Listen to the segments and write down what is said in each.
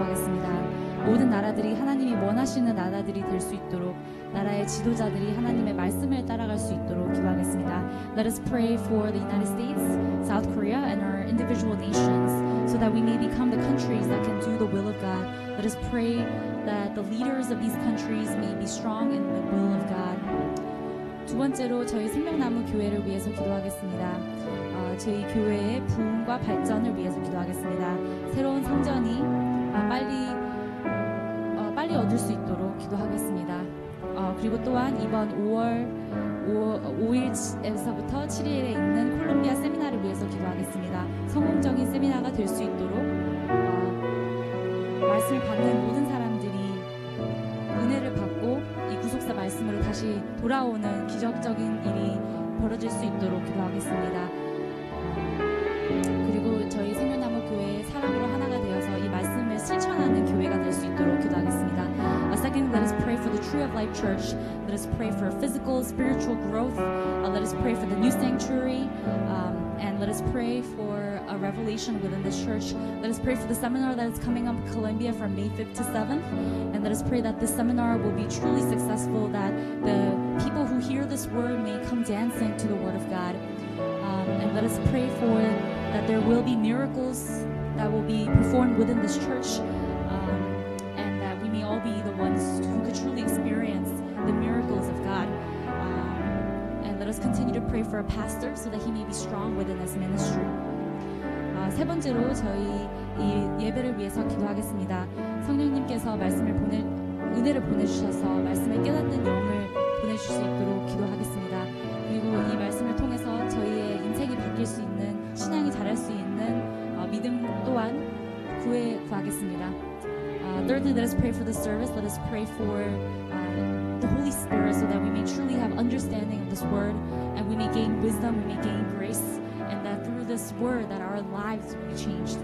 기도하겠습니다. 모든 나라들이 하나님이 원하시는 나라들이 될 수 있도록 나라의 지도자들이 하나님의 말씀을 따라갈 수 있도록 기도하겠습니다. Let us pray for the United States, South Korea, and our individual nations so that we may become the countries that can do the will of God. Let us pray that the leaders of these countries may be strong in the will of God. 두 번째로 저희 생명나무 교회를 위해서 기도하겠습니다. 저희 교회의 부흥과 발전을 위해서 기도하겠습니다. 새로운 성전이 빨리 얻을 수 있도록 기도하겠습니다. 그리고 또한 이번 5월 5일에서부터 7일에 있는 콜롬비아 세미나를 위해서 기도하겠습니다. 성공적인 세미나가 될 수 있도록 말씀을 받는 모든 사람들이 은혜를 받고 이 구속사 말씀으로 다시 돌아오는 기적적인 일이 벌어질 수 있도록 기도하겠습니다. 그리고 저희 생명나무 교회의 사랑으로 하나가 되어서 이 말씀을 실천하는 교회가 될 수 있도록 기도하겠습니다. Second, let us pray for the Tree of Life Church. Let us pray for physical, spiritual growth. Let us pray for the new sanctuary. And let us pray for a revelation within this church. Let us pray for the seminar that is coming up in Colombia from May 5th to 7th. And let us pray that this seminar will be truly successful, that the people who hear this word may come dancing to the word of God. And let us pray for that there will be miracles that will be performed within this church, and that we may all be the ones who could truly experience the miracles of God. And let us continue to pray for a pastor so that he may be strong within his ministry. 세 번째로 저희 이 예배를 위해서 기도하겠습니다. 성령님께서 은혜를 보내주셔서 말씀을 깨닫는 영을 보내주실 수 있도록 기도하겠습니다. 그리고 이 말씀을 통해서 저희의 인생이 바뀔 수 있는, 신앙이 자랄 수 있는 믿음 또한 구하겠습니다. Thirdly, let us pray for the service. Let us pray for the Holy Spirit so that we may truly have understanding of this word, and we may gain wisdom, we may gain grace, and that through this word that our lives will be changed.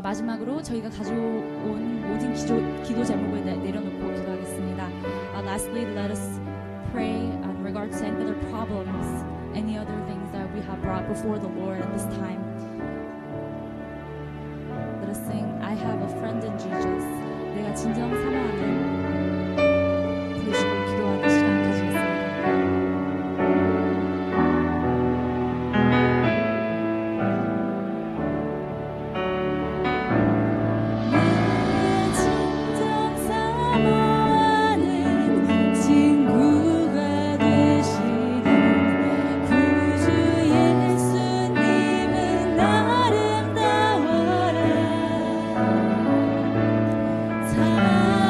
마지막으로 저희가 가져온 모든 기도 제목을 내려놓고 기도하겠습니다. Lastly, let us pray in regards to any other problems, any other things that we have brought before the Lord at this time. Let us sing, I have a friend in Jesus. 내가 진정 사랑하는 부르시고 기도하는 시간 가지겠습니다. 참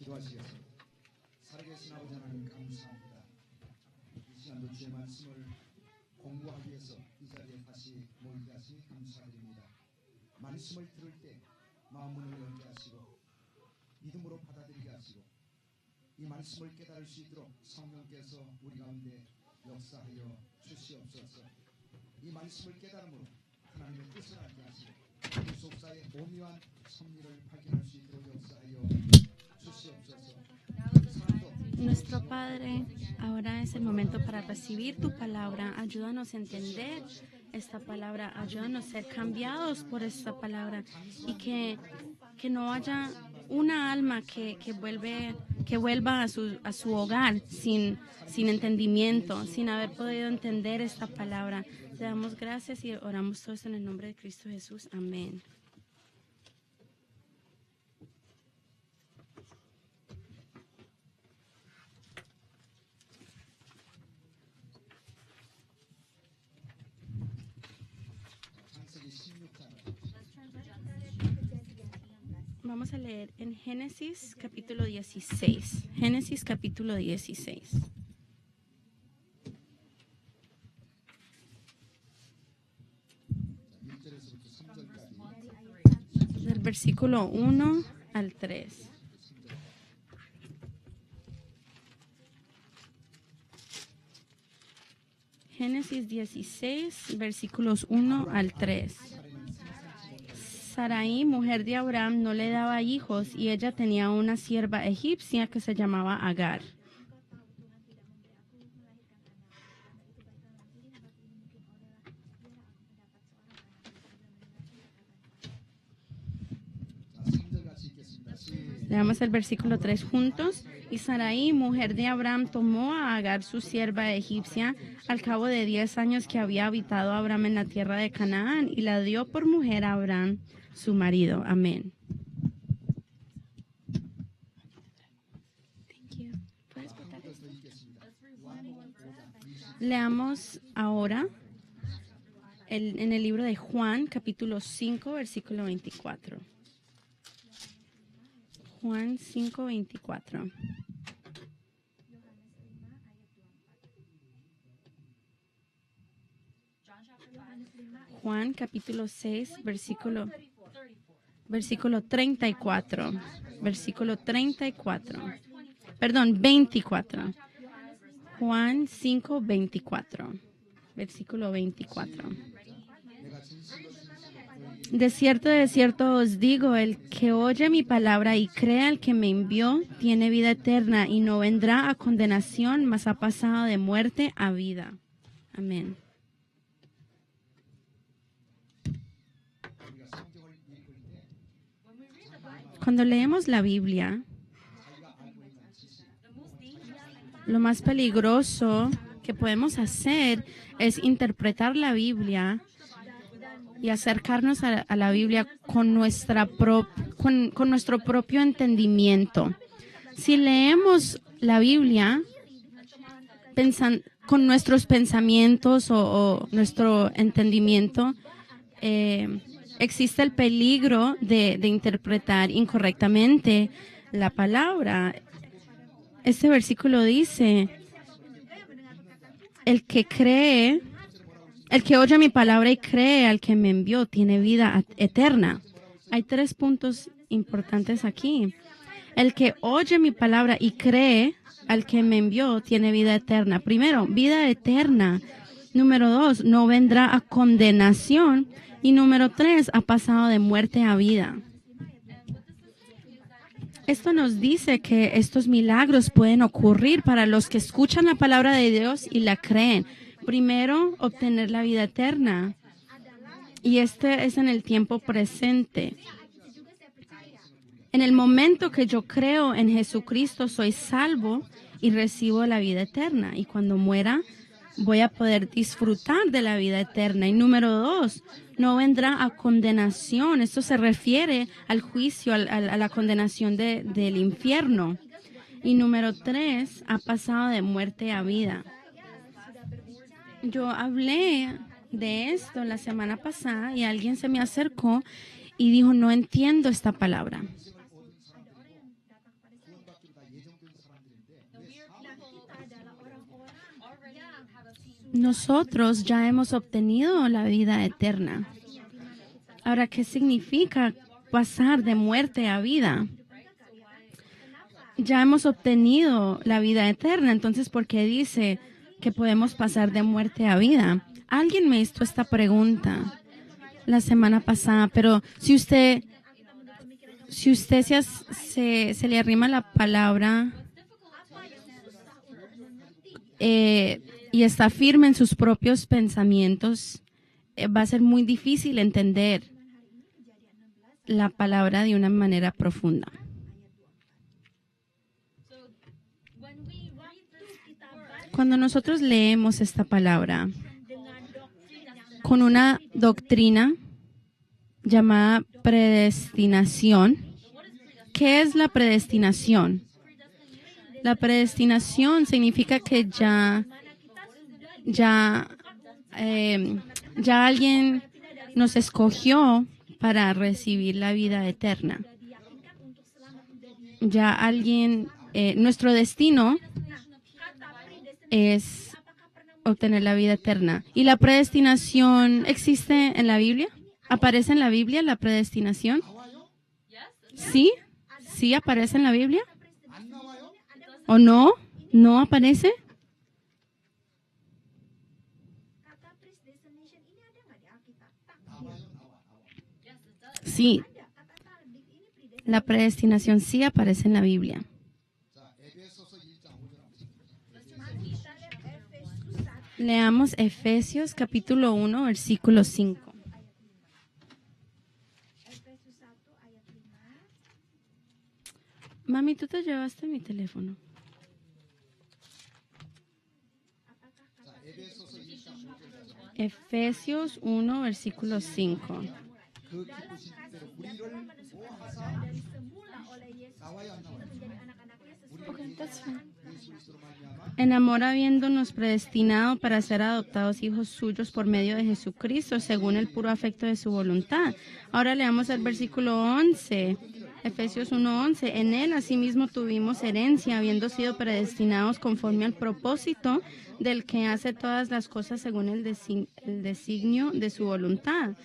기도하시겠습니다. 살아계신 아버지 하나님 감사합니다. 이 시간도 주의 말씀을 공부하기 위해서 이 자리에 다시 모이게 하시니 감사드립니다. 말씀을 들을 때 마음문을 열게 하시고 믿음으로 받아들이게 하시고 이 말씀을 깨달을 수 있도록 성령께서 우리 가운데 역사하여 주시옵소서. 이 말씀을 깨달음으로 하나님의 뜻을 알게 하시고 우리 속사의 오묘한 섭리를 발견할 수 있도록 역사하여 주시옵소서. Nuestro Padre, ahora es el momento para recibir tu palabra. Ayúdanos a entender esta palabra. Ayúdanos a ser cambiados por esta palabra y que no haya una alma que vuelva a su hogar sin entendimiento, sin haber podido entender esta palabra. Te damos gracias y oramos todos en el nombre de Cristo Jesús. Amén. Vamos a leer en Génesis capítulo 16. Génesis capítulo 16. Del versículo 1 al 3. Génesis 16, versículos 1 al 3. Sarai, mujer de Abraham, no le daba hijos y ella tenía una sierva egipcia que se llamaba Agar. Leamos el versículo 3 juntos. Y Sarai, mujer de Abraham, tomó a Agar, su sierva egipcia, al cabo de 10 años que había habitado Abraham en la tierra de Canaán, y la dio por mujer a Abraham, su marido. Amén. Leamos ahora en el libro de Juan, capítulo 5, versículo 24. Juan 5, 24. Juan capítulo 6, versículo 34. Versículo 34. Perdón, 24. Juan 5, 24. Versículo 24. De cierto os digo, el que oye mi palabra y cree al que me envió, tiene vida eterna y no vendrá a condenación, mas ha pasado de muerte a vida. Amén. Cuando leemos la Biblia, lo más peligroso que podemos hacer es interpretar la Biblia y acercarnos a la Biblia con nuestro propio entendimiento. Si leemos la Biblia con nuestros pensamientos o nuestro entendimiento, existe el peligro de interpretar incorrectamente la palabra. Este versículo dice, el que oye mi palabra y cree al que me envió tiene vida eterna. Hay 3 puntos importantes aquí. El que oye mi palabra y cree al que me envió tiene vida eterna. Primero, vida eterna. Número 2, no vendrá a condenación. Y número 3, ha pasado de muerte a vida. Esto nos dice que estos milagros pueden ocurrir para los que escuchan la palabra de Dios y la creen. Primero, obtener la vida eterna. Y este es en el tiempo presente. En el momento que yo creo en Jesucristo, soy salvo y recibo la vida eterna. Y cuando muera, voy a poder disfrutar de la vida eterna. Y número 2, no vendrá a condenación. Esto se refiere al juicio, a la condenación del infierno. Y número 3, ha pasado de muerte a vida. Yo hablé de esto la semana pasada y alguien se me acercó y dijo, no entiendo esta palabra. Nosotros ya hemos obtenido la vida eterna. Ahora, ¿qué significa pasar de muerte a vida? Ya hemos obtenido la vida eterna, entonces, ¿por qué dice que podemos pasar de muerte a vida? Alguien me hizo esta pregunta la semana pasada, pero si usted se le arrima la palabra y está firme en sus propios pensamientos, va a ser muy difícil entender la palabra de una manera profunda. Cuando nosotros leemos esta palabra con una doctrina llamada predestinación, ¿qué es la predestinación? La predestinación significa que ya alguien nos escogió para recibir la vida eterna. Ya alguien, nuestro destino es obtener la vida eterna. ¿Y la predestinación existe en la Biblia? ¿Aparece en la Biblia la predestinación? ¿Sí? ¿Sí aparece en la Biblia? ¿O no? ¿No aparece? Sí. La predestinación sí aparece en la Biblia. Leamos Efesios capítulo 1, versículo 5. Mami, ¿tú te llevaste mi teléfono? Efesios 1, versículo 5. 그 기쁘신 뜻대로 우리를 모하사 나와요 안 나와요? 우리를 예수 그리스도로 말미암아 En amor habiéndonos predestinado para ser adoptados hijos suyos por medio de Jesucristo, según el puro afecto de su voluntad. Ahora leamos el versículo 11, Efesios 1:11. En él asimismo tuvimos herencia, habiendo sido predestinados conforme al propósito del que hace todas las cosas según el designio de su voluntad.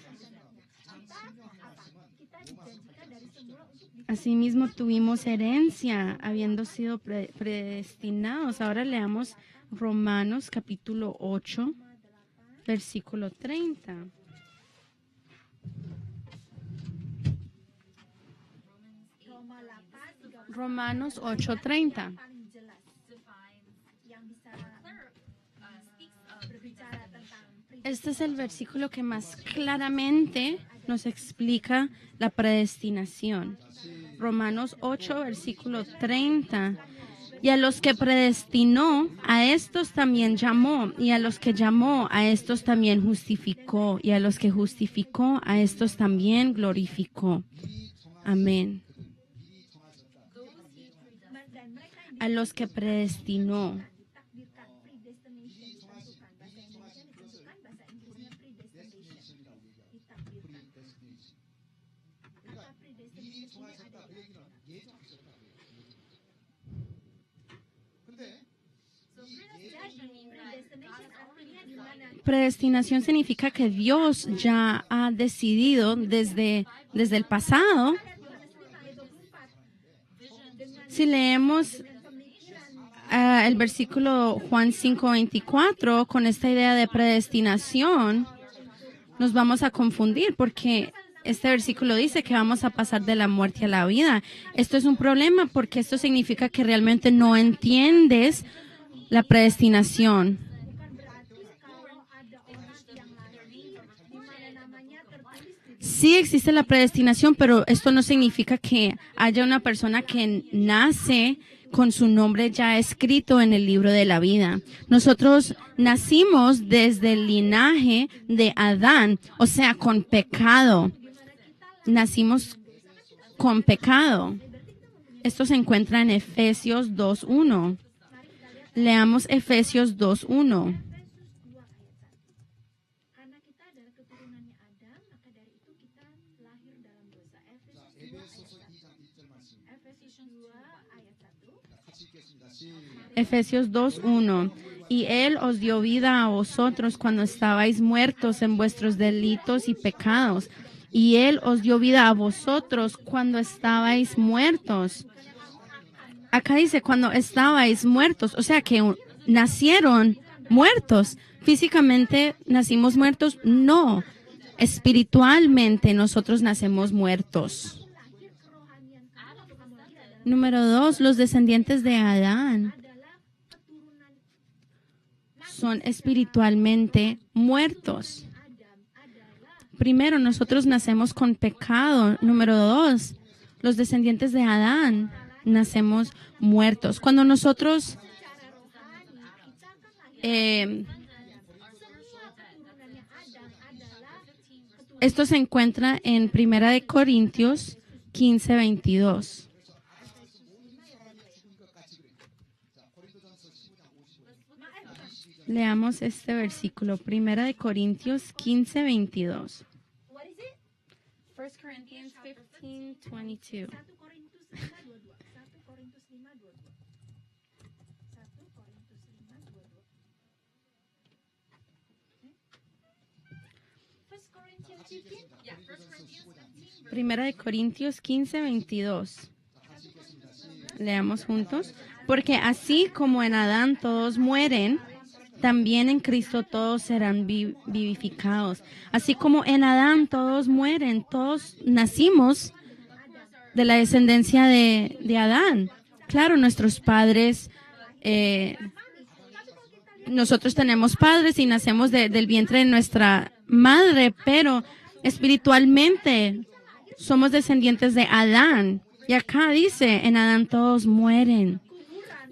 Asimismo tuvimos herencia, habiendo sido predestinados. Ahora leamos Romanos capítulo 8, versículo 30. Romanos 8:30. Este es el versículo que más claramente nos explica la predestinación. Romanos 8, versículo 30. Y a los que predestinó, a estos también llamó, y a los que llamó, a estos también justificó, y a los que justificó, a estos también glorificó. Amén. A los que predestinó. Predestinación significa que Dios ya ha decidido desde el pasado. Si leemos el versículo Juan 5:24 con esta idea de predestinación, nos vamos a confundir porque este versículo dice que vamos a pasar de la muerte a la vida. Esto es un problema porque esto significa que realmente no entiendes la predestinación. Sí existe la predestinación, pero esto no significa que haya una persona que nace con su nombre ya escrito en el libro de la vida. Nosotros nacimos desde el linaje de Adán, o sea, con pecado. Nacimos con pecado. Esto se encuentra en Efesios 2:1. Leamos Efesios 2:1. 같이 읽겠습니다. 시작. Efesios 2:1. Y Él os dio vida a vosotros cuando estabais muertos en vuestros delitos y pecados. Y Él os dio vida a vosotros cuando estabais muertos. Acá dice cuando estabais muertos, o sea que nacieron muertos. Físicamente nacimos muertos, no. Espiritualmente nosotros nacemos muertos. Número 2, los descendientes de Adán son espiritualmente muertos. Primero, nosotros nacemos con pecado. Número 2, los descendientes de Adán nacemos muertos. Cuando nosotros esto se encuentra en 1 Corintios 15:22. Leamos este versículo, 1 Corintios 15:22. 1 Corinthians 15:22. Primera de Corintios 15:22. Leamos juntos. Porque así como en Adán todos mueren, también en Cristo todos serán vivificados. Así como en Adán todos mueren, todos nacimos de la descendencia de Adán. Claro, nuestros padres, nosotros tenemos padres y nacemos del vientre de nuestra madre, pero espiritualmente somos descendientes de Adán. Y acá dice, en Adán todos mueren.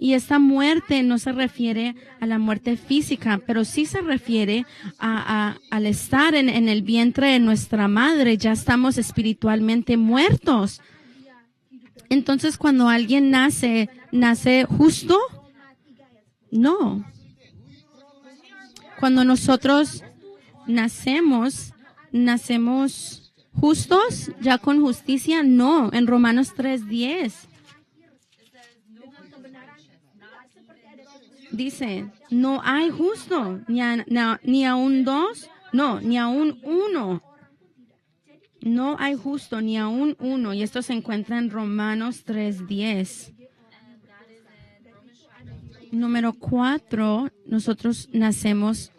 Y esta muerte no se refiere a la muerte física, pero sí se refiere al estar en el vientre de nuestra madre. Ya estamos espiritualmente muertos. Entonces, cuando alguien nace justo, no. Cuando nosotros nacemos justos, ya con justicia, no. En Romanos 3:10 dice, no hay justo, ni aún dos, no, ni aún uno. No hay justo, ni aún uno. Y esto se encuentra en Romanos 3:10. Número 4, nosotros nacemos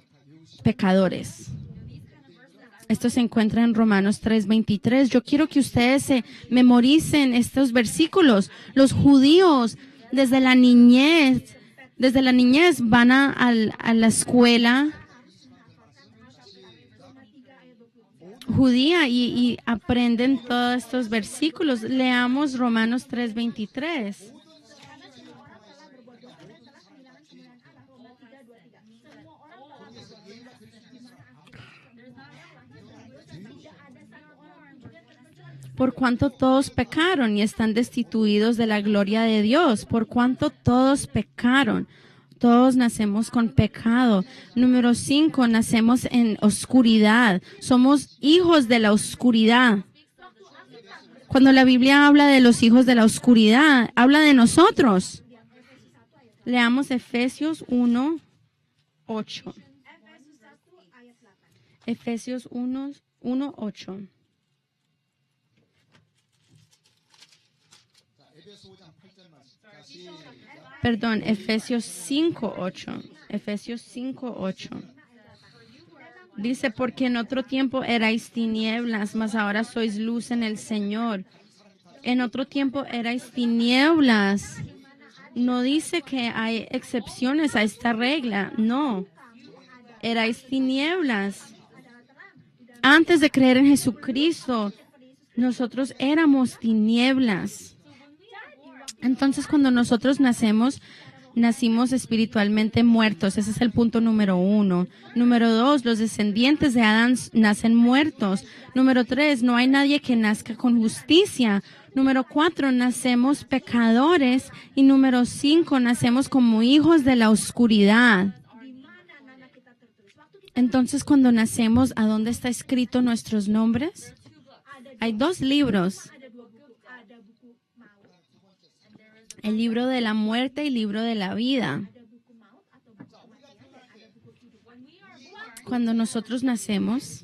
pecadores. Esto se encuentra en Romanos 3:23. Yo quiero que ustedes se memoricen estos versículos. Los judíos desde la niñez van a la escuela judía y aprenden todos estos versículos. Leamos Romanos 3:23. Por cuanto todos pecaron y están destituidos de la gloria de Dios. Por cuanto todos pecaron. Todos nacemos con pecado. Número 5, nacemos en oscuridad. Somos hijos de la oscuridad. Cuando la Biblia habla de los hijos de la oscuridad, habla de nosotros. Leamos Efesios 1:8. Efesios 1:8. Perdón, Efesios 5:8. Efesios 5:8. Dice, porque en otro tiempo erais tinieblas, mas ahora sois luz en el Señor. En otro tiempo erais tinieblas. No dice que hay excepciones a esta regla, no. Erais tinieblas. Antes de creer en Jesucristo, nosotros éramos tinieblas. Entonces, cuando nosotros nacimos espiritualmente muertos. Ese es el punto número 1. Número 2, los descendientes de Adán nacen muertos. Número 3, no hay nadie que nazca con justicia. Número 4, nacemos pecadores. Y número 5, nacemos como hijos de la oscuridad. Entonces, cuando nacemos, ¿a dónde está escrito nuestros nombres? Hay 2 libros. el libro de la muerte y el libro de la vida. Cuando nosotros nacemos,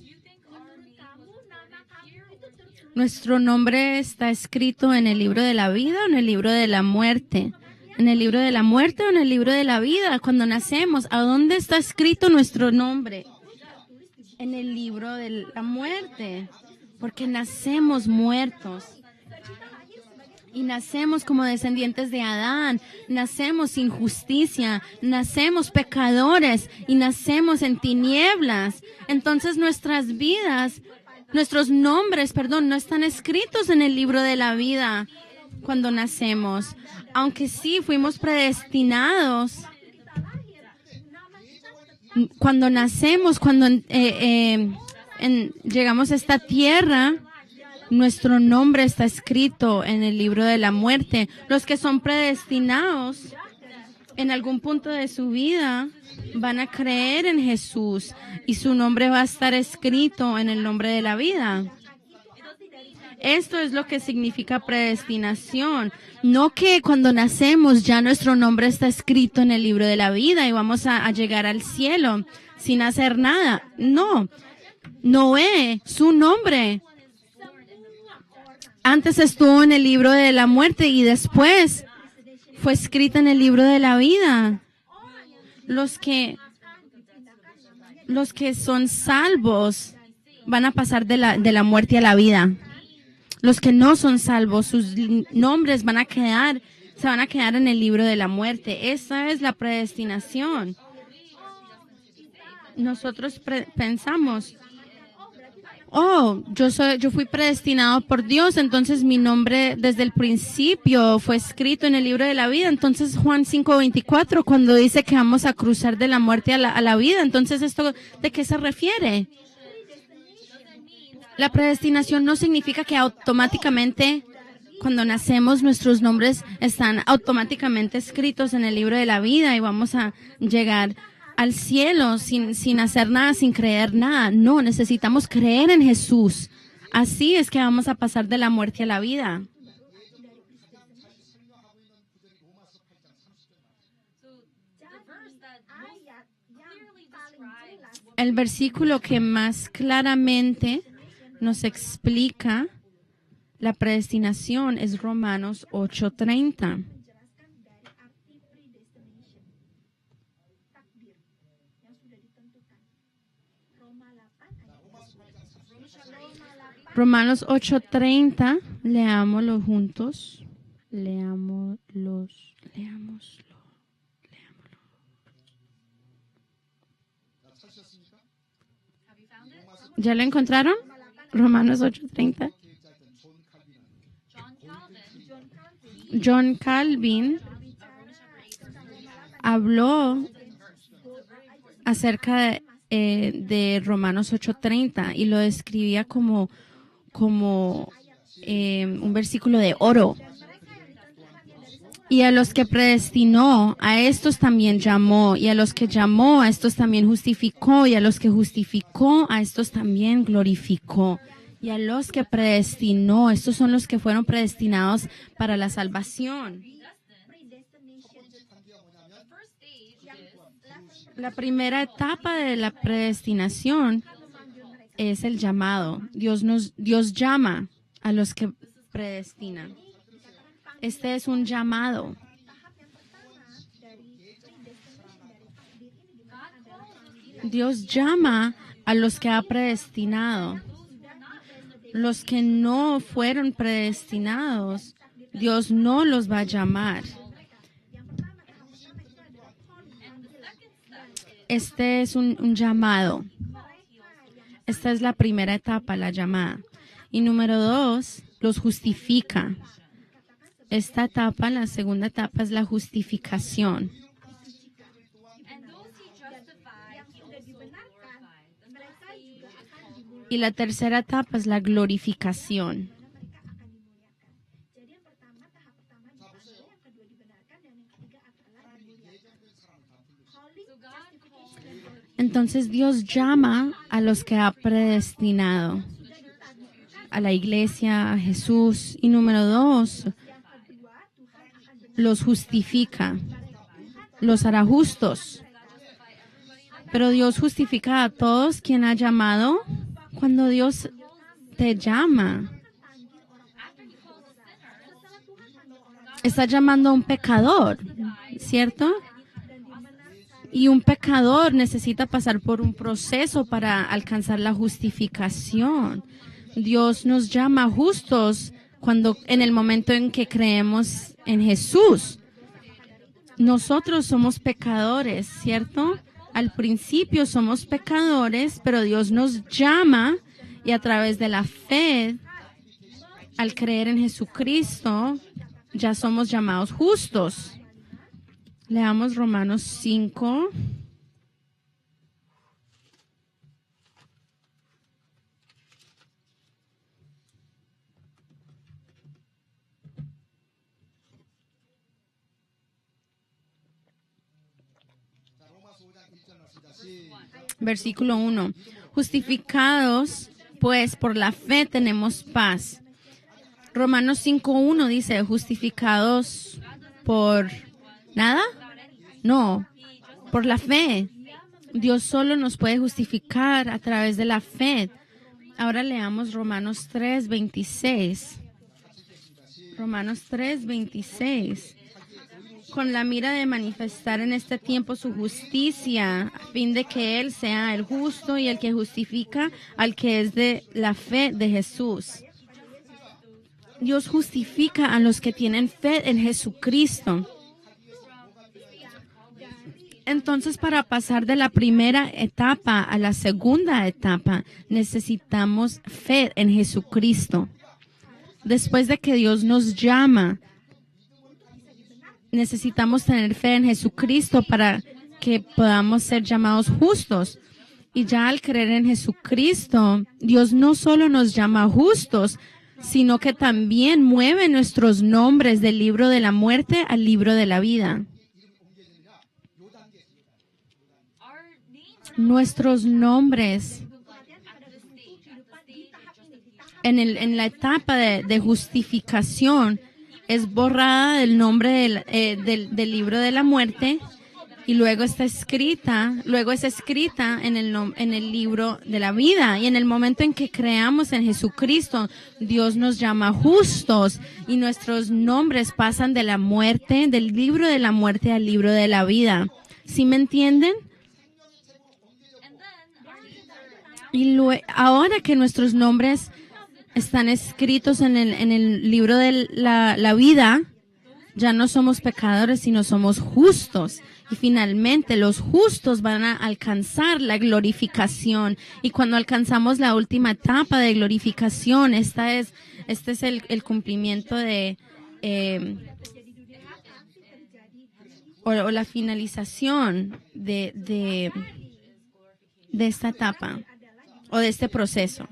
nuestro nombre está escrito en el libro de la vida o en el libro de la muerte. En el libro de la muerte o en el libro de la vida. Cuando nacemos, ¿a dónde está escrito nuestro nombre? En el libro de la muerte. Porque nacemos muertos. Y nacemos como descendientes de Adán, nacemos sin justicia, nacemos pecadores y nacemos en tinieblas. Entonces nuestras vidas, nuestros nombres, no están escritos en el libro de la vida cuando nacemos. Aunque sí fuimos predestinados. Cuando nacemos, cuando llegamos a esta tierra, nuestro nombre está escrito en el libro de la muerte. Los que son predestinados en algún punto de su vida van a creer en Jesús y su nombre va a estar escrito en el nombre de la vida. Esto es lo que significa predestinación. No que cuando nacemos ya nuestro nombre está escrito en el libro de la vida y vamos a llegar al cielo sin hacer nada. No. Noé, su nombre antes estuvo en el libro de la muerte y después fue escrita en el libro de la vida. Los que son salvos van a pasar de la muerte a la vida. Los que no son salvos, sus nombres se van a quedar en el libro de la muerte. Esa es la predestinación. Nosotros pensamos, yo fui predestinado por Dios, entonces mi nombre desde el principio fue escrito en el libro de la vida. Entonces Juan 5:24, cuando dice que vamos a cruzar de la muerte a la vida, entonces ¿esto de qué se refiere? La predestinación no significa que automáticamente cuando nacemos nuestros nombres están automáticamente escritos en el libro de la vida y vamos a llegar al cielo sin hacer nada, sin creer nada. No, necesitamos creer en Jesús. Así es que vamos a pasar de la muerte a la vida. El versículo que más claramente nos explica la predestinación es Romanos 8:30. Romanos 8:30, leámoslo juntos. Leámoslo. ¿Ya lo encontraron? Romanos 8:30. John Calvin habló acerca de Romanos 8:30 y lo describía como un versículo de oro. Y a los que predestinó, a estos también llamó, y a los que llamó, a estos también justificó, y a los que justificó, a estos también glorificó. Y a los que predestinó, estos son los que fueron predestinados para la salvación. La primera etapa de la predestinación es el llamado. Dios llama a los que predestinan. Este es un llamado. Dios llama a los que ha predestinado. Los que no fueron predestinados, Dios no los va a llamar. Este es un llamado. Esta es la primera etapa, la llamada. Y número 2, los justifica. Esta etapa, la segunda etapa, es la justificación. Y la tercera etapa es la glorificación. Entonces Dios llama a los que ha predestinado, a la iglesia, a Jesús. Y número 2, los justifica, los hará justos. Pero Dios justifica a todos quien ha llamado. Cuando Dios te llama, está llamando a un pecador, ¿cierto? Y un pecador necesita pasar por un proceso para alcanzar la justificación. Dios nos llama justos en el momento en que creemos en Jesús. Nosotros somos pecadores, ¿cierto? Al principio somos pecadores, pero Dios nos llama y a través de la fe, al creer en Jesucristo, ya somos llamados justos. Leamos Romanos 5. Versículo 1. Justificados, pues, por la fe tenemos paz. Romanos 5:1 dice, justificados por nada. No, por la fe. Dios solo nos puede justificar a través de la fe. Ahora leamos Romanos 3:26. Romanos 3:26. Con la mira de manifestar en este tiempo su justicia, a fin de que Él sea el justo y el que justifica al que es de la fe de Jesús. Dios justifica a los que tienen fe en Jesucristo. Entonces, para pasar de la primera etapa a la segunda etapa, necesitamos fe en Jesucristo. Después de que Dios nos llama, necesitamos tener fe en Jesucristo para que podamos ser llamados justos. Y ya al creer en Jesucristo, Dios no solo nos llama justos, sino que también mueve nuestros nombres del libro de la muerte al libro de la vida. Nuestros nombres en la etapa de justificación es borrada del nombre del libro de la muerte y luego es escrita en el libro de la vida. Y en el momento en que creamos en Jesucristo, Dios nos llama justos y nuestros nombres pasan de la muerte, del libro de la muerte al libro de la vida. ¿Sí me entienden? Y ahora que nuestros nombres están escritos en el libro de la vida, ya no somos pecadores, sino somos justos. Y finalmente los justos van a alcanzar la glorificación. Y cuando alcanzamos la última etapa de glorificación, este es el cumplimiento o la finalización de esta etapa o de este proceso.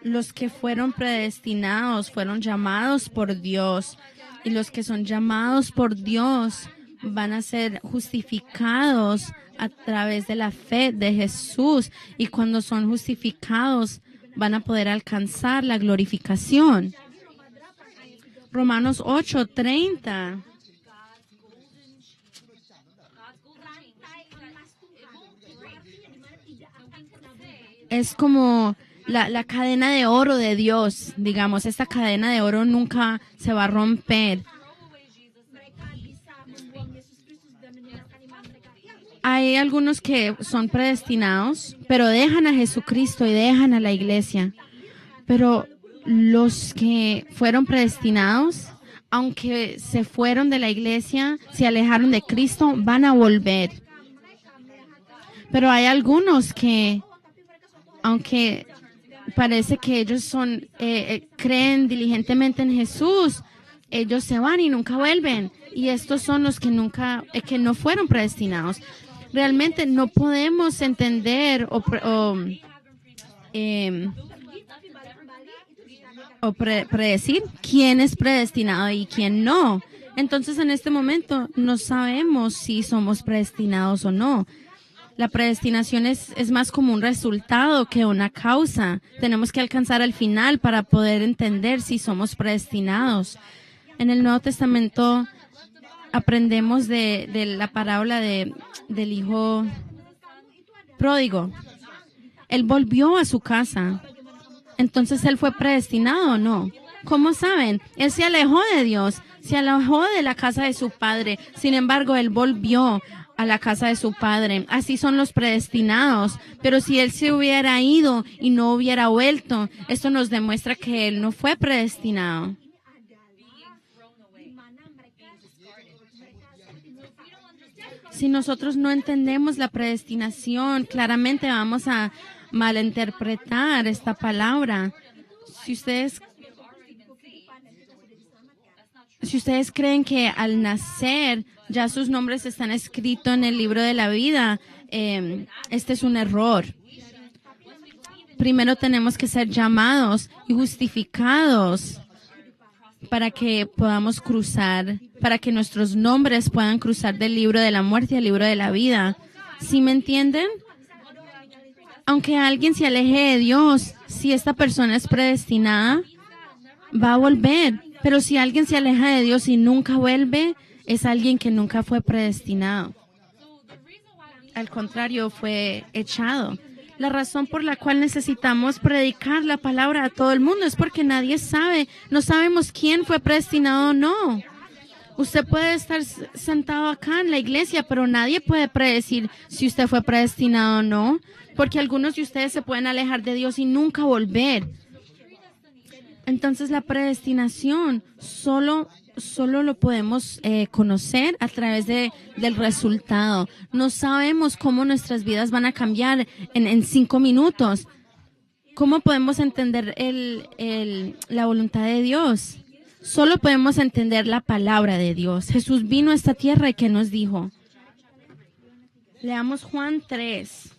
Los que fueron predestinados fueron llamados por Dios, y los que son llamados por Dios van a ser justificados a través de la fe de Jesús, y cuando son justificados van a poder alcanzar la glorificación. Romanos 8:30. Es como la cadena de oro de Dios, digamos. Esta cadena de oro nunca se va a romper. Hay algunos que son predestinados, pero dejan a Jesucristo y dejan a la iglesia. Pero los que fueron predestinados, aunque se fueron de la iglesia, se alejaron de Cristo, van a volver. Pero hay algunos que, aunque parece que ellos creen diligentemente en Jesús, ellos se van y nunca vuelven. Y estos son los que que no fueron predestinados. Realmente no podemos entender predecir quién es predestinado y quién no. Entonces, en este momento no sabemos si somos predestinados o no. La predestinación es más como un resultado que una causa. Tenemos que alcanzar al final para poder entender si somos predestinados. En el Nuevo Testamento aprendemos de la parábola del hijo pródigo. Él volvió a su casa. Entonces, ¿él fue predestinado o no? ¿Cómo saben? Él se alejó de Dios, se alejó de la casa de su padre. Sin embargo, él volvió a la casa de su padre. Así son los predestinados. Pero si él se hubiera ido y no hubiera vuelto, esto nos demuestra que él no fue predestinado. Si nosotros no entendemos la predestinación, claramente vamos a malinterpretar esta palabra. Si ustedes creen que al nacer ya sus nombres están escritos en el libro de la vida, este es un error. Primero tenemos que ser llamados y justificados para que podamos cruzar, para que nuestros nombres puedan cruzar del libro de la muerte al libro de la vida. ¿Sí me entienden? Aunque alguien se aleje de Dios, si esta persona es predestinada, va a volver. Pero si alguien se aleja de Dios y nunca vuelve, es alguien que nunca fue predestinado. Al contrario, fue echado. La razón por la cual necesitamos predicar la palabra a todo el mundo es porque nadie sabe, no sabemos quién fue predestinado o no. Usted puede estar sentado acá en la iglesia, pero nadie puede predecir si usted fue predestinado o no, porque algunos de ustedes se pueden alejar de Dios y nunca volver. Entonces la predestinación solo lo podemos conocer a través del resultado. No sabemos cómo nuestras vidas van a cambiar en 5 minutos. ¿Cómo podemos entender la voluntad de Dios? Solo podemos entender la palabra de Dios. Jesús vino a esta tierra y ¿qué nos dijo? Leamos Juan 3.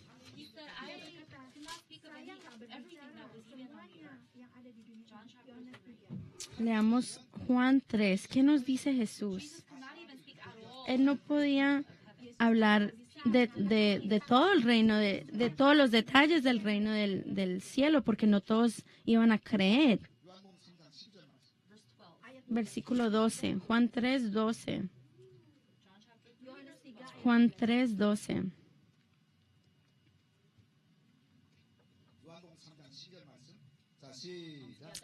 Leamos Juan 3. ¿Qué nos dice Jesús? Él no podía hablar de todo el reino, de todos los detalles del reino del cielo, porque no todos iban a creer. Versículo 12. Juan 3, 12. Juan 3, 12.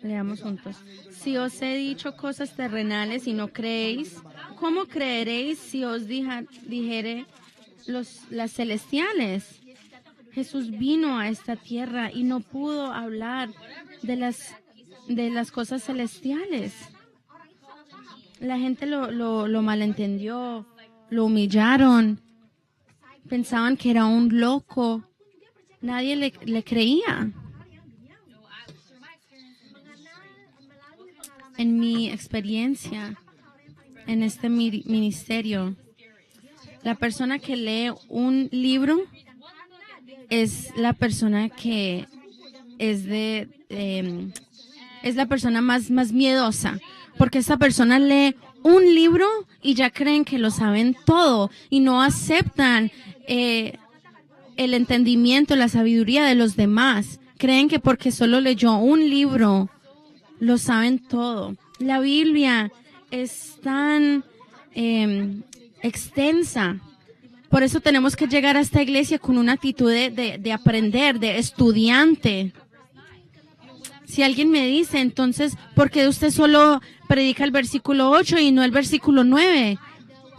Leamos juntos. Si os he dicho cosas terrenales y no creéis, ¿cómo creeréis si os dijere las celestiales? Jesús vino a esta tierra y no pudo hablar de las cosas celestiales. La gente lo malentendió, lo humillaron, pensaban que era un loco. Nadie le creía. En mi experiencia en este ministerio, la persona que lee un libro es la persona que es la persona más miedosa, porque esa persona lee un libro y ya creen que lo saben todo y no aceptan el entendimiento, la sabiduría de los demás. Creen que porque solo leyó un libro lo saben todo. La Biblia es tan extensa. Por eso tenemos que llegar a esta iglesia con una actitud de aprender, de estudiante. Si alguien me dice, entonces, ¿por qué usted solo predica el versículo 8 y no el versículo 9?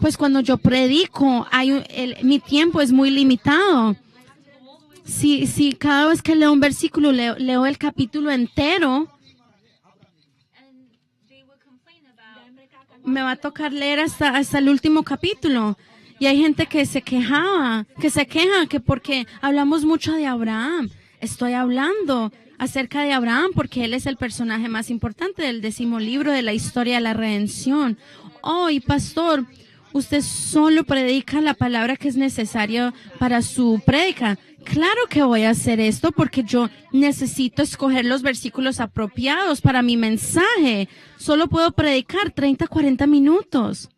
Pues cuando yo predico, mi tiempo es muy limitado. Si cada vez que leo un versículo, leo el capítulo entero, me va a tocar leer hasta el último capítulo. Y hay gente que se queja que porque hablamos mucho de Abraham. Estoy hablando acerca de Abraham porque él es el personaje más importante del 10º libro de la historia de la redención. Y pastor, usted solo predica la palabra que es necesaria para su prédica. Claro que voy a hacer esto porque yo necesito escoger los versículos apropiados para mi mensaje. Solo puedo predicar 30, 40 minutos.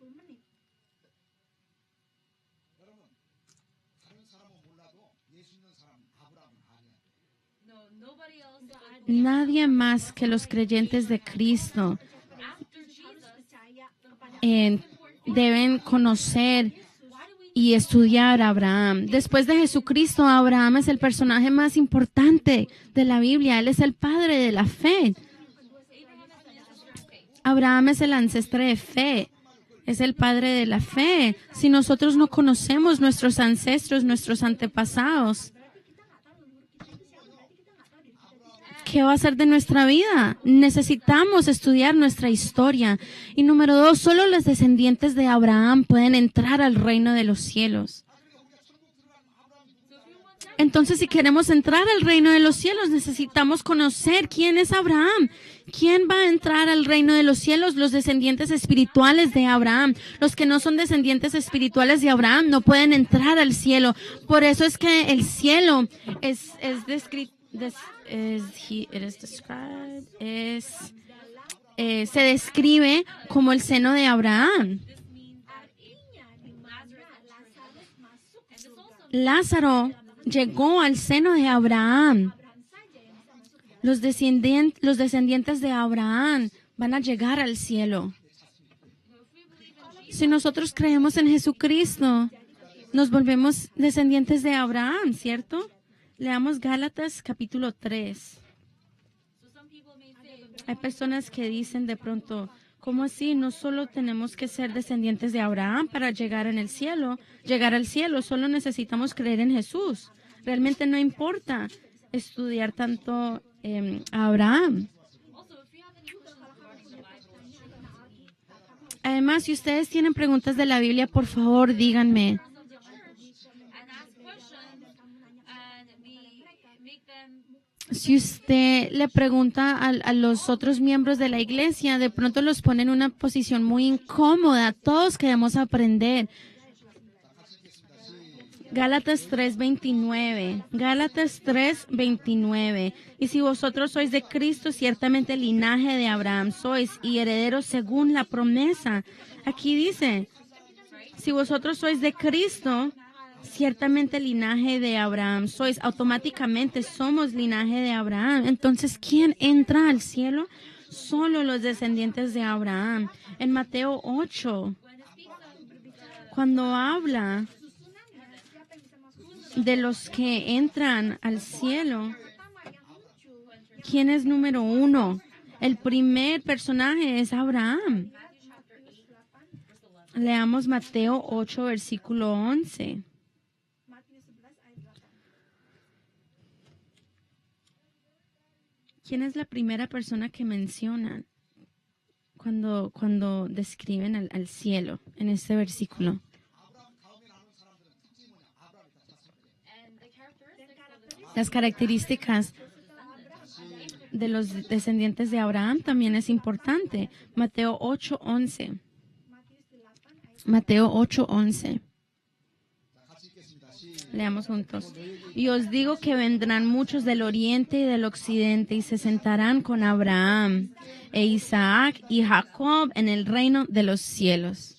Nadie más que los creyentes de Cristo deben conocer y estudiar a Abraham. Después de Jesucristo, Abraham es el personaje más importante de la Biblia. Él es el padre de la fe. Abraham es el ancestro de fe. Es el padre de la fe. Si nosotros no conocemos nuestros ancestros, nuestros antepasados, ¿qué va a ser de nuestra vida? Necesitamos estudiar nuestra historia. Y número 2, solo los descendientes de Abraham pueden entrar al reino de los cielos. Entonces, si queremos entrar al reino de los cielos, necesitamos conocer quién es Abraham. ¿Quién va a entrar al reino de los cielos? Los descendientes espirituales de Abraham. Los que no son descendientes espirituales de Abraham no pueden entrar al cielo. Por eso es que el cielo se describe como el seno de Abraham. Lázaro llegó al seno de Abraham. Los descendientes de Abraham van a llegar al cielo. Si nosotros creemos en Jesucristo, nos volvemos descendientes de Abraham, ¿cierto? Leamos Gálatas capítulo 3. Hay personas que dicen de pronto, ¿cómo así? No solo tenemos que ser descendientes de Abraham para llegar al cielo, solo necesitamos creer en Jesús. Realmente no importa estudiar tanto a Abraham. Además, si ustedes tienen preguntas de la Biblia, por favor, díganme. Si usted le pregunta a los otros miembros de la iglesia, de pronto los pone en una posición muy incómoda. Todos queremos aprender. Gálatas 3:29. Gálatas 3:29. Y si vosotros sois de Cristo, ciertamente linaje de Abraham sois y herederos según la promesa. Aquí dice, si vosotros sois de Cristo, ciertamente linaje de Abraham sois. Automáticamente somos linaje de Abraham. Entonces, ¿quién entra al cielo? Solo los descendientes de Abraham. En Mateo 8, cuando habla de los que entran al cielo, ¿quién es número 1? El primer personaje es Abraham. Leamos Mateo 8, versículo 11. ¿Quién es la primera persona que mencionan cuando describen al cielo en este versículo? Las características de los descendientes de Abraham también es importante. Mateo 8:11. Mateo 8:11. Leamos juntos. Y os digo que vendrán muchos del oriente y del occidente y se sentarán con Abraham e Isaac y Jacob en el reino de los cielos.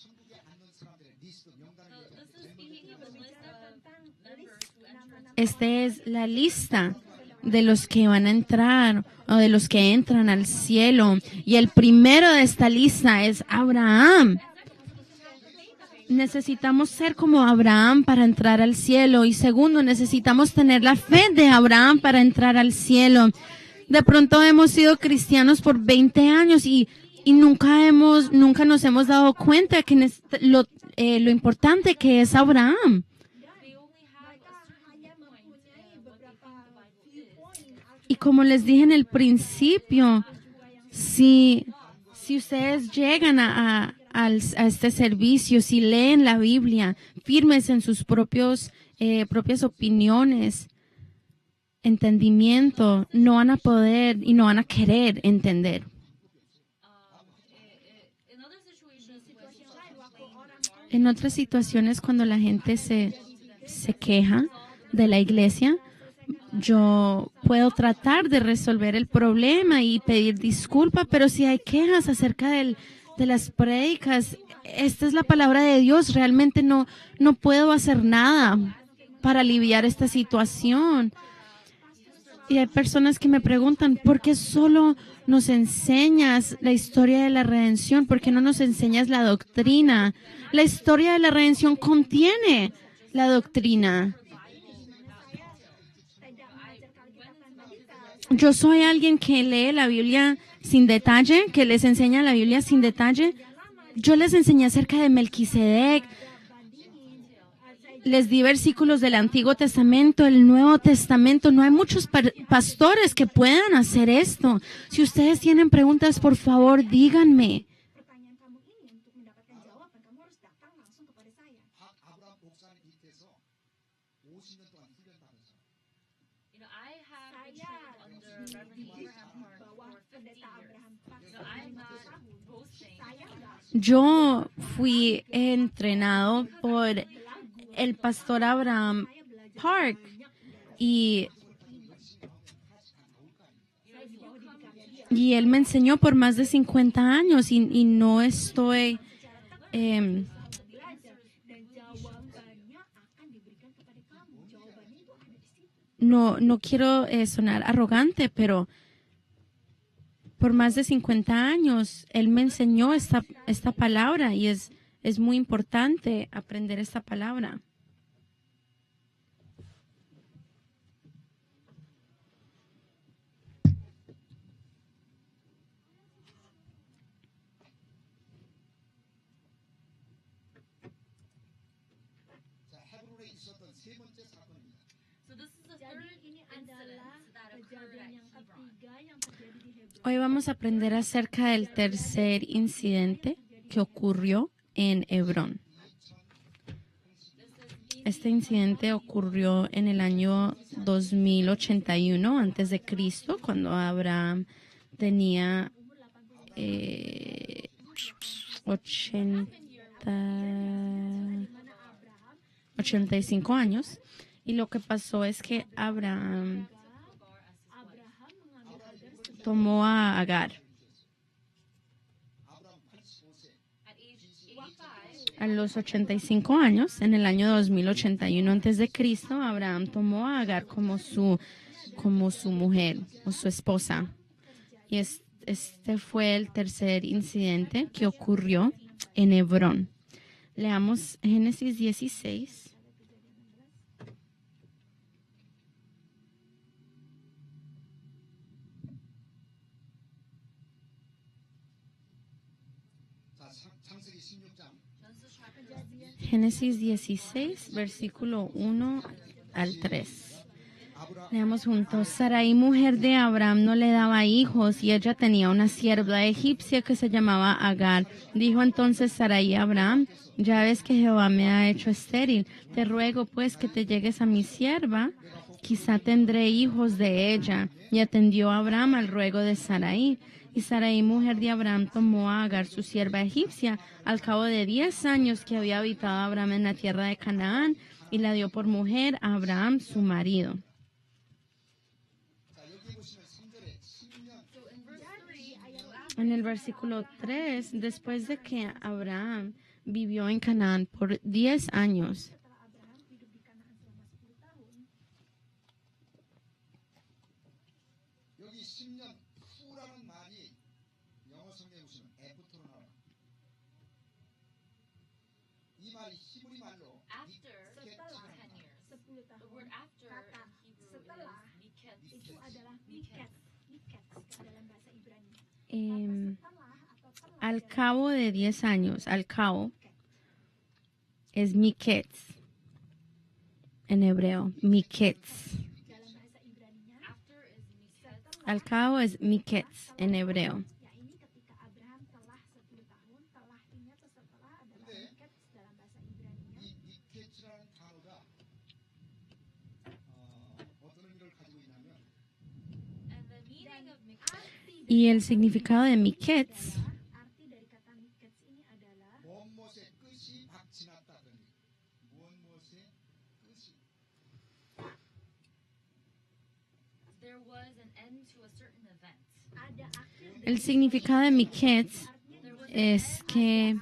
Esta es la lista de los que van a entrar o de los que entran al cielo. Y el primero de esta lista es Abraham. Necesitamos ser como Abraham para entrar al cielo. Y segundo, necesitamos tener la fe de Abraham para entrar al cielo. De pronto hemos sido cristianos por 20 años y nunca nos hemos dado cuenta que lo importante que es Abraham. Y como les dije en el principio, si ustedes llegan a este servicio, si leen la Biblia, firmes en sus propias opiniones, entendimiento, no van a poder y no van a querer entender. En otras situaciones, cuando la gente se queja de la iglesia, yo puedo tratar de resolver el problema y pedir disculpa, pero si hay quejas acerca de las prédicas, esta es la palabra de Dios, realmente no puedo hacer nada para aliviar esta situación. Y hay personas que me preguntan, ¿por qué solo nos enseñas la historia de la redención? ¿Por qué no nos enseñas la doctrina? La historia de la redención contiene la doctrina. Yo soy alguien que lee la Biblia sin detalle, que les enseña la Biblia sin detalle. Yo les enseñé acerca de Melquisedec. Les di versículos del Antiguo Testamento, el Nuevo Testamento. No hay muchos pastores que puedan hacer esto. Si ustedes tienen preguntas, por favor, díganme. pertanyaan kamu ini untuk mendapatkan jawaban, kamu harus datang langsung kepada saya. 아브라함 목사님 밑에서 50년 동안 훈련 받으셨어요. You know, I have been Saya trained under Reverend dididik Abraham di Hart bawah for 50 pendeta years. Abraham Park So I'm selama not 50 tahun. boasting. Saya enggak Yo fui entrenado por el pastor Abraham Park y él me enseñó por más de 50 años y no estoy belajar dan jawabannya akan diberikan kepada kamu. Jawabannya itu ada di situ. no quiero sonar arrogante, pero por más de 50 años él me enseñó esta palabra y es muy importante aprender esta palabra. 자, 헤브론에 있었던 세 번째 사건입니다. So this is the Jadi third ini adalah incident that occurred kejadian at yang Hebron. ketiga yang terjadi di Hebron. Hoy vamos a aprender acerca del tercer incidente que ocurrió en Hebrón. Este incidente ocurrió en el año 2081 antes de Cristo, cuando Abraham tenía 85 años. Y lo que pasó es que Abraham tomó a Agar. A los 85 años, en el año 2081 antes de Cristo, Abraham tomó a Agar como su mujer o su esposa. Y este fue el tercer incidente que ocurrió en Hebrón. Leamos Génesis 16. 자, 창세기 16장 Génesis 16, versículo 1 al 3. 아브라 Leamos juntos. Sarai, mujer de Abraham, no le daba hijos y ella tenía una sierva egipcia que se llamaba Agar. Dijo entonces Sarai a Abraham, ya ves que Jehová me ha hecho estéril. Te ruego pues que te llegues a mi sierva, quizá tendré hijos de ella. Y atendió Abraham al ruego de Sarai. Y Sarai, mujer de Abraham, tomó a Agar, su sierva egipcia, al cabo de 10 años que había habitado Abraham en la tierra de Canaán, y la dio por mujer a Abraham, su marido. 자, 여기 보시면 3절에 10년 En el versículo 3, después de que Abraham vivió en Canaán por 10 años, Setelah Abraham hidup di Kanaan selama 10 tahun, 여기 10년 후라는 말이 영어 성경에 보시면 애프터로 나와요. 이 말이 히브리 말로 After setelah 10 years. 10 The tahun, word after kata in Hebrew setelah is miket. itu adalah miket. Miket dalam bahasa Ibrani. em, Setelah atau telah al dalam cabo de 10 años, al cabo, es miketz en hebreo, miketz. bahasa Ibraninya. After is miket. Al cabo es miketz en hebreo. Ya ini ketika Abraham telah 10 tahun, telah ini atau setelah adalah 네. miket dalam bahasa Ibraninya. 이 미케츠라는 단어가 어떤 의미를 가지고 있냐면 And the meaning of miket Y el significado de miketz Arti dari kata miket ini adalah 무엇의 끝이 막 지났다더니 무엇의 끝이 there was an end to a certain event. ada akhir El significado de miketz es que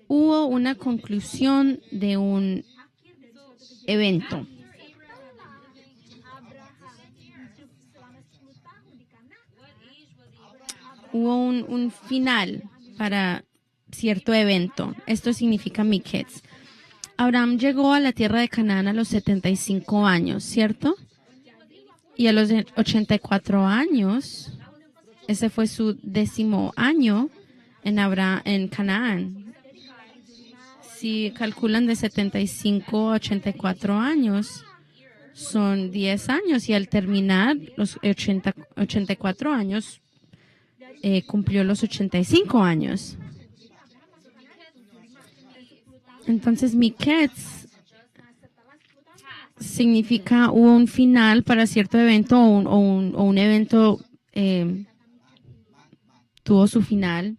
hubo una conclusión de un akhir dari suatu kejadian. evento. Setelah Abraham hubo un final para cierto evento. Esto significa Miketz. Abraham llegó a la tierra de Canaán a los 75 años, ¿cierto? Y a los 84 años, ese fue su 10º año en Canaán. Si calculan de 75 a 84 años, son 10 años. Y al terminar los 84 años, cumplió los 85 años. Entonces, Miketz significa hubo un final para cierto evento o un evento tuvo su final,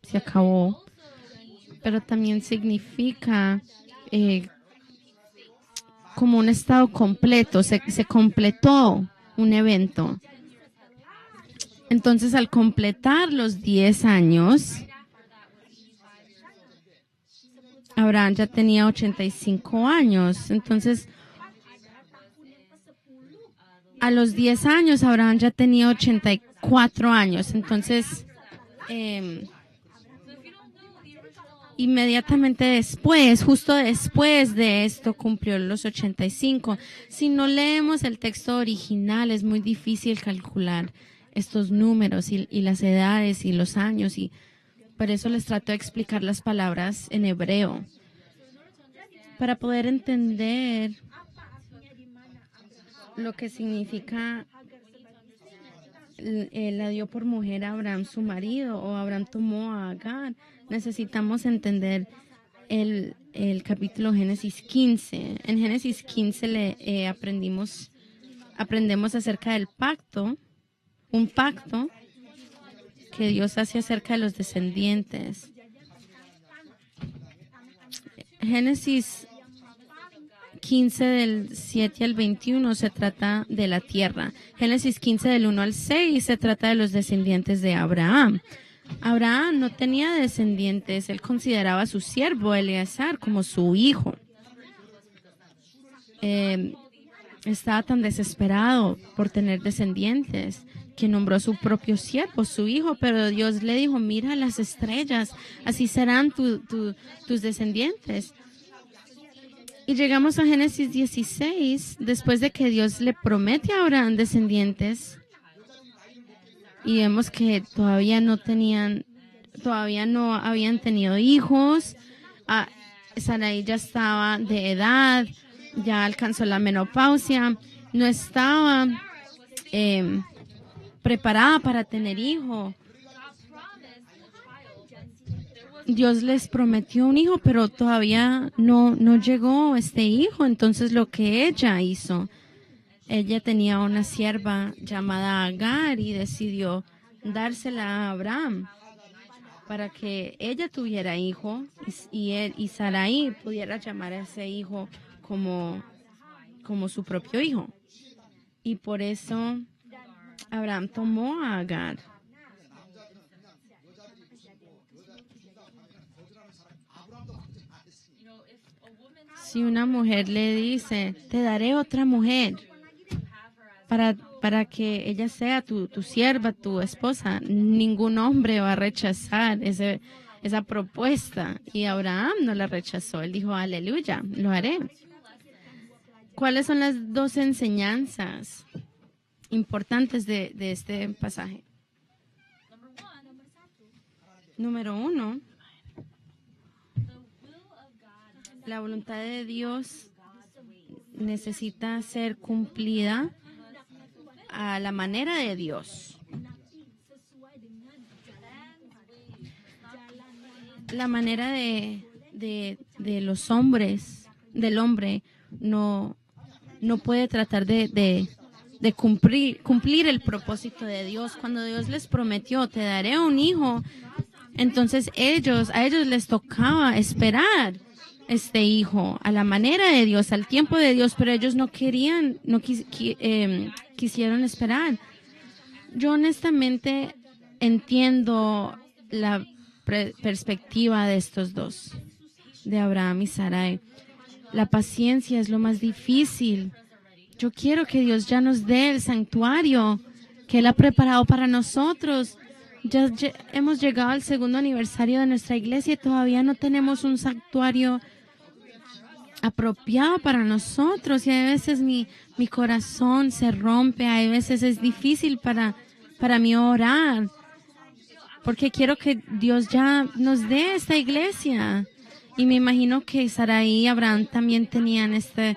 se acabó. Pero también significa como un estado completo, se completó un evento. Entonces, al completar los 10 años, Abraham ya tenía 85 años. Entonces, a los 10 años, Abraham ya tenía 84 años. Entonces, inmediatamente después, justo después de esto, cumplió los 85. Si no leemos el texto original, es muy difícil calcular estos números y las edades y los años, y por eso les trato de explicar las palabras en hebreo. Para poder entender lo que significa la dio por mujer a Abraham su marido, o Abraham tomó a Agar, necesitamos entender el capítulo Génesis 15. En Génesis 15 aprendemos acerca del pacto, un pacto que Dios hace acerca de los descendientes. Génesis 15 del 7 al 21 se trata de la tierra. Génesis 15 del 1 al 6 se trata de los descendientes de Abraham. Abraham no tenía descendientes, él consideraba a su siervo Eleazar como su hijo. Estaba tan desesperado por tener descendientes que nombró a su propio siervo, su hijo, pero Dios le dijo: mira las estrellas, así serán tus descendientes. Y llegamos a Génesis 16, después de que Dios le promete a Abraham descendientes, y vemos que todavía no habían tenido hijos. Sarai ya estaba de edad, ya alcanzó la menopausia, no estaba preparada para tener hijo. Dios les prometió un hijo, pero todavía no llegó este hijo. Entonces, lo que ella hizo, ella tenía una sierva llamada Agar y decidió dársela a Abraham para que ella tuviera hijo y Sarai pudiera llamar a ese hijo como su propio hijo. Y por eso Abraham tomó a Agar. Si una mujer le dice: te daré otra mujer para que ella sea tu sierva, tu esposa, ningún hombre va a rechazar esa propuesta. Y Abraham no la rechazó. Él dijo: aleluya, lo haré. ¿Cuáles son las dos enseñanzas importantes de este pasaje? Número 1. La voluntad de Dios necesita ser cumplida a la manera de Dios. La manera de los hombres, del hombre, no puede tratar de cumplir el propósito de Dios. Cuando Dios les prometió: te daré un hijo, entonces a ellos les tocaba esperar este hijo a la manera de Dios, al tiempo de Dios, pero ellos no quisieron esperar. Yo honestamente entiendo la perspectiva de estos dos, de Abraham y Sarai. La paciencia es lo más difícil. Yo quiero que Dios ya nos dé el santuario que Él ha preparado para nosotros. Hemos llegado al segundo aniversario de nuestra iglesia y todavía no tenemos un santuario apropiado para nosotros. Y a veces mi corazón se rompe, a veces es difícil para mí orar, porque quiero que Dios ya nos dé esta iglesia. Y me imagino que Sarai y Abraham también tenían esta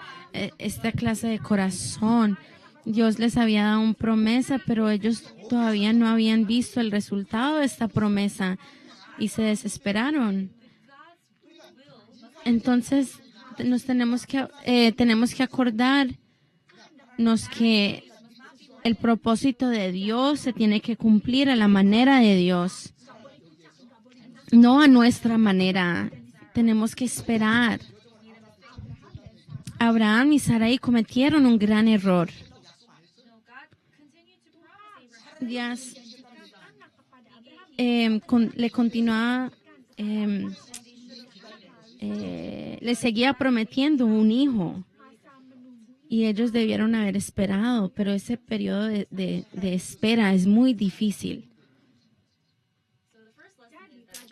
clase de corazón. Dios les había dado una promesa, pero ellos todavía no habían visto el resultado de esta promesa y se desesperaron. Entonces, tenemos que acordarnos que el propósito de Dios se tiene que cumplir a la manera de Dios, no a nuestra manera. Tenemos que esperar. Abraham y Sarai cometieron un gran error. Dios le seguía prometiendo un hijo y ellos debieron haber esperado, pero ese periodo de espera es muy difícil.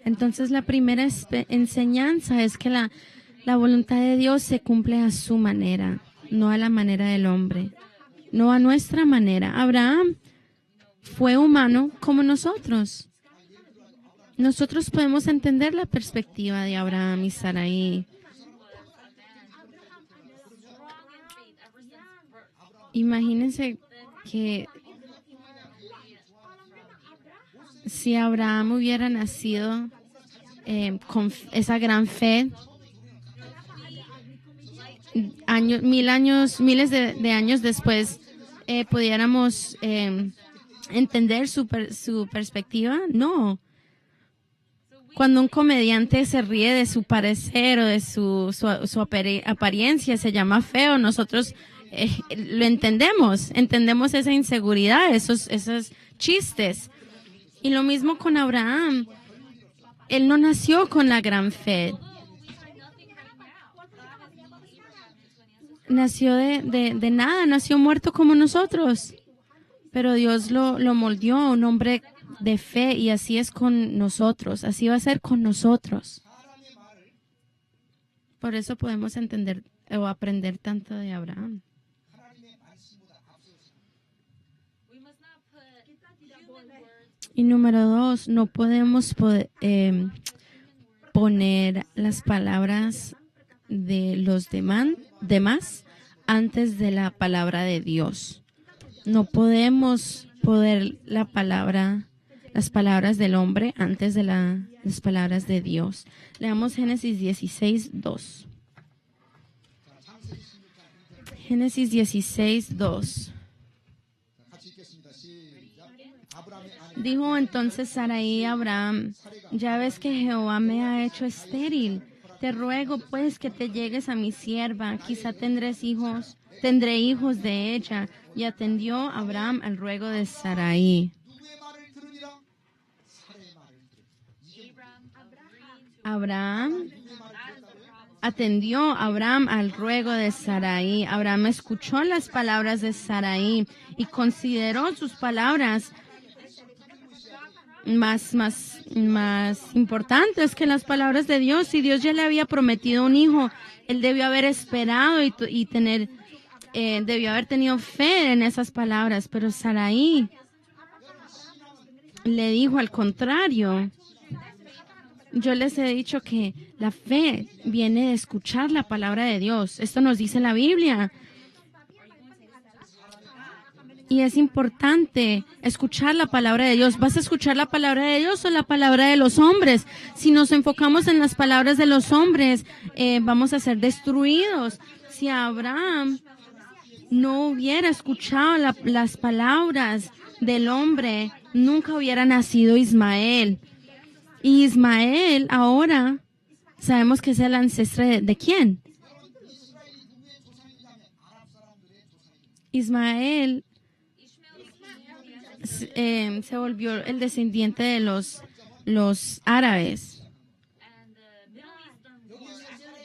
Entonces la primera enseñanza es que la voluntad de Dios se cumple a su manera, no a la manera del hombre, no a nuestra manera. Abraham fue humano como nosotros. Nosotros podemos entender la perspectiva de Abraham y Sarai. Imagínense que si Abraham hubiera nacido con esa gran fe, miles de años después, pudiéramos entender su perspectiva. No. Cuando un comediante se ríe de su parecer o de su apariencia, se llama feo, nosotros lo entendemos esa inseguridad, esos chistes. Y lo mismo con Abraham. Él no nació con la gran fe. Nació de nada, nació muerto como nosotros. Pero Dios lo moldeó a un hombre de fe, y así es con nosotros. Así va a ser con nosotros. Por eso podemos entender o aprender tanto de Abraham. Y número 2, no podemos poner las palabras de los demás antes de la palabra de Dios. No podemos poner las palabras del hombre antes de las palabras de Dios. Leamos Génesis 16:2. Génesis 16:2. Dijo entonces Sarai a Abraham: ya ves que Jehová me ha hecho estéril. Te ruego pues que te llegues a mi sierva, quizá tendré hijos de ella. Y atendió Abraham al ruego de Sarai. Atendió Abraham al ruego de Sarai. Abraham escuchó las palabras de Sarai y consideró sus palabras más importantes que las palabras de Dios. Si Dios ya le había prometido un hijo, él debió haber esperado y debió haber tenido fe en esas palabras. Pero Sarai le dijo al contrario. Yo les he dicho que la fe viene de escuchar la palabra de Dios. Esto nos dice la Biblia. Y es importante escuchar la palabra de Dios. ¿Vas a escuchar la palabra de Dios o la palabra de los hombres? Si nos enfocamos en las palabras de los hombres, vamos a ser destruidos. Si Abraham no hubiera escuchado las palabras del hombre, nunca hubiera nacido Ismael. Y Ismael ahora sabemos que es el ancestro ¿de quién? Ismael se volvió el descendiente de los árabes.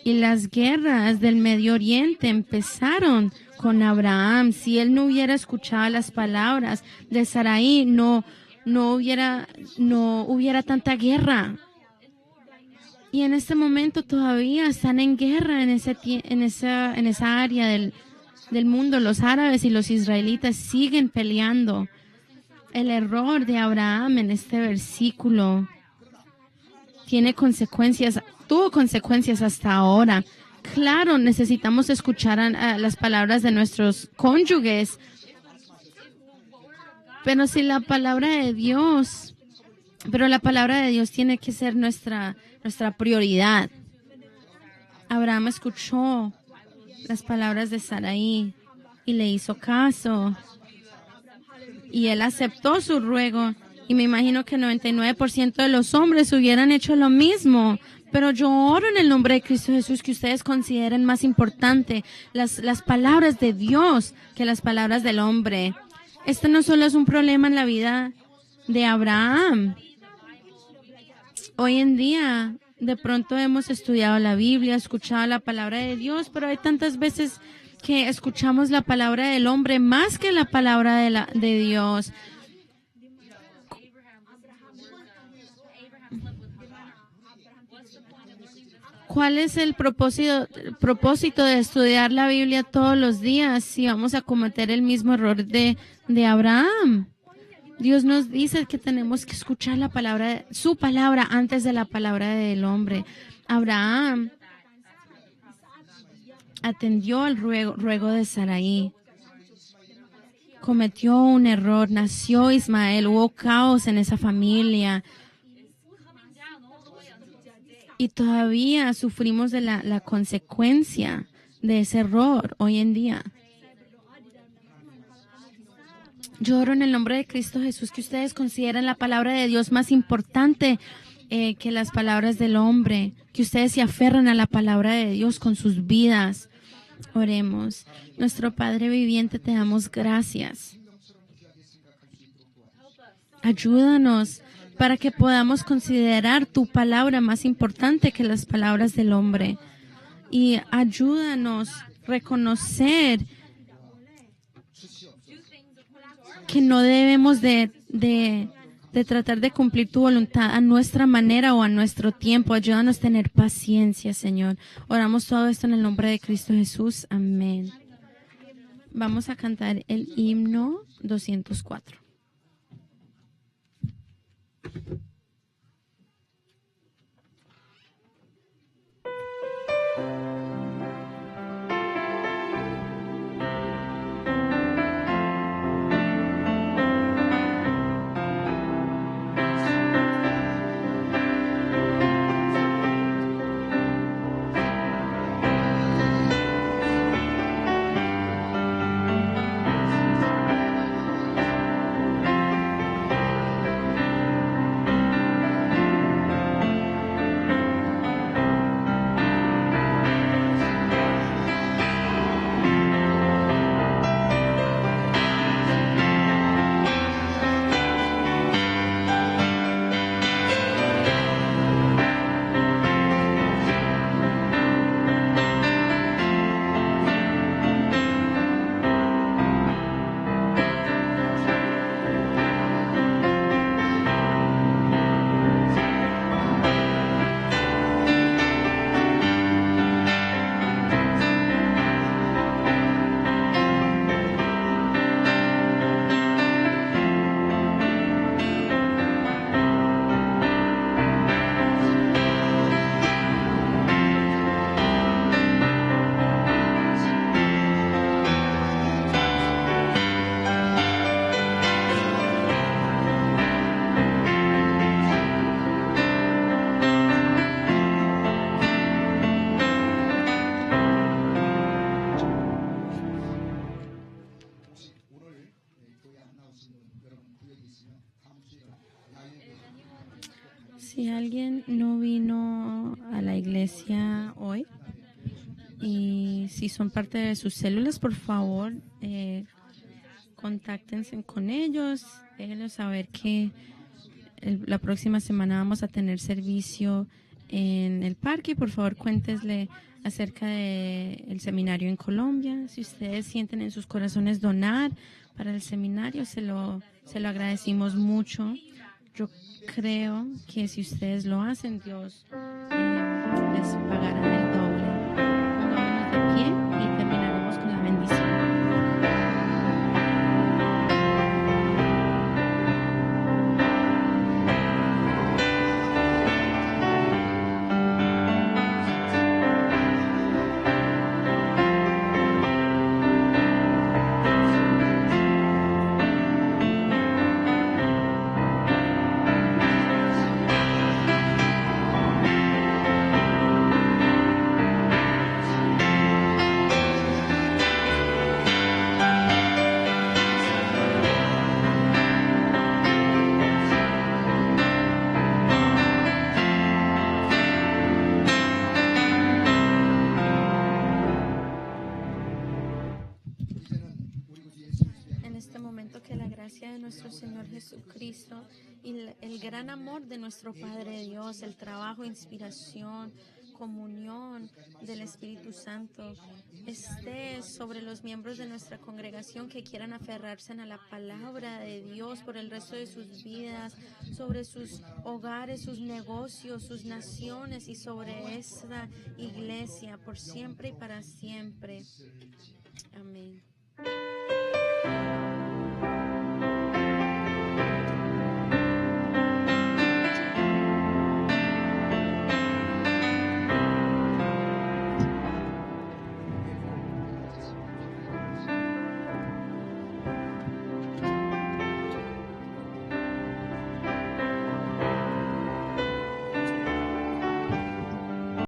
Y las guerras del Medio Oriente empezaron con Abraham. Si él no hubiera escuchado las palabras de Sarai, no no hubiera tanta guerra. Y en este momento todavía están en guerra en esa área del mundo. Los árabes y los israelitas siguen peleando. El error de Abraham en este versículo tuvo consecuencias hasta ahora. Claro, necesitamos escuchar a las palabras de nuestros cónyuges, pero la palabra de Dios tiene que ser nuestra prioridad. Abraham escuchó las palabras de Sarai y le hizo caso. Y él aceptó su ruego. Y me imagino que el 99% de los hombres hubieran hecho lo mismo. Pero yo oro en el nombre de Cristo Jesús que ustedes consideren más importante las palabras de Dios que las palabras del hombre. Este no solo es un problema en la vida de Abraham. Hoy en día, de pronto hemos estudiado la Biblia, escuchado la palabra de Dios, pero hay tantas veces que escuchamos la palabra del hombre más que la palabra de Dios. ¿Cuál es el propósito de estudiar la Biblia todos los días si vamos a cometer el mismo error de Abraham? Dios nos dice que tenemos que escuchar su palabra antes de la palabra del hombre. Abraham atendió al ruego de Sarai. Cometió un error, nació Ismael, hubo caos en esa familia. Y todavía sufrimos de la consecuencia de ese error hoy en día. Yo oro en el nombre de Cristo Jesús que ustedes consideren la palabra de Dios más importante que las palabras del hombre, que ustedes se aferren a la palabra de Dios con sus vidas. Oremos. Nuestro Padre viviente, te damos gracias. Ayúdanos para que podamos considerar tu palabra más importante que las palabras del hombre. Y ayúdanos a reconocer que no debemos de tratar de cumplir tu voluntad a nuestra manera o a nuestro tiempo. Ayúdanos a tener paciencia, Señor. Oramos todo esto en el nombre de Cristo Jesús. Amén. Vamos a cantar el himno 204. Si alguien no vino a la iglesia hoy y si son parte de sus células, por favor, contáctense con ellos, déjenlos saber que la próxima semana vamos a tener servicio en el parque. Por favor, cuéntesle acerca del seminario en Colombia. Si ustedes sienten en sus corazones donar para el seminario, se lo Se lo agradecimos mucho. Yo creo que si ustedes lo hacen, Dios les pagará el doble. Pongámonos de pie y terminaremos con la bendición. En este momento que la gracia de nuestro Señor Jesucristo y el gran amor de nuestro Padre Dios, el trabajo, inspiración, comunión del Espíritu Santo esté sobre los miembros de nuestra congregación que quieran aferrarse a la palabra de Dios por el resto de sus vidas, sobre sus hogares, sus negocios, sus naciones y sobre esta iglesia por siempre y para siempre. Amén.